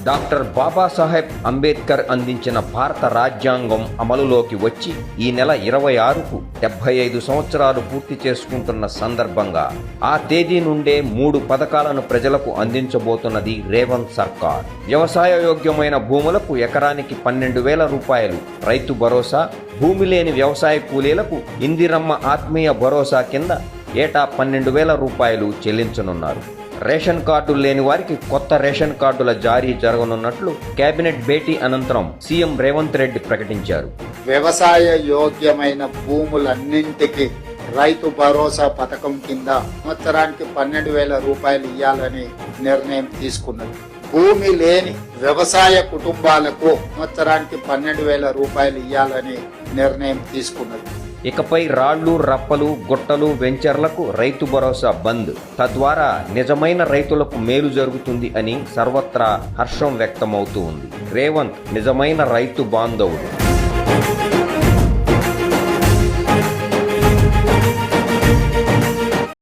Doctor Babasaheb Ambedkar అందించిన భారత రాజ్యాంగం అమలులోకి వచ్చి ఈ నెల 26కు 75 సంవత్సరాలు పూర్తి చేసుకుంటున్న సందర్భంగా ఆ తేదీ నుండే 3 పథకాలను ప్రజలకు అందించబోతున్నది రేవంత్ సర్కార్. వ్యవసాయ యోగ్యమైన భూములకు ఎకరానికి 12,000 రూపాయలు రైతు భరోసా, భూమి లేని వ్యవసాయ కూలీలకు ఇందిరమ్మ ఆత్మీయ భరోసా కింద ఏటా 12,000 రూపాయలు చెల్లించనున్నారు. రేషన్ కార్డులు లేని వారికి కొత్త రేషన్ కార్డుల జారీ జరగనున్నట్లు కేబినెట్ భేటీ అనంతరం సీఎం రేవంత్ రెడ్డి ప్రకటించారు. వ్యవసాయ యోగ్యమైన భూములన్నింటికి రైతు భరోసా పథకం కింద సంవత్సరానికి 12,000 రూపాయలు ఇవ్వాలని నిర్ణయం తీసుకున్నది. భూమి లేని వ్యవసాయ కుటుంబాలకు సంవత్సరానికి 12,000 రూపాయలు ఇవ్వాలని నిర్ణయం తీసుకున్నది. ఇకపై రాళ్లు, రప్పలు, గుట్టలు, వెంచర్లకు రైతు భరోసా బంద్. తద్వారా నిజమైన రైతులకు మేలు జరుగుతుంది అని సర్వత్రా హర్షం వ్యక్తమవుతూ ఉంది. రేవంత్ నిజమైన రైతు బాంధవుడు.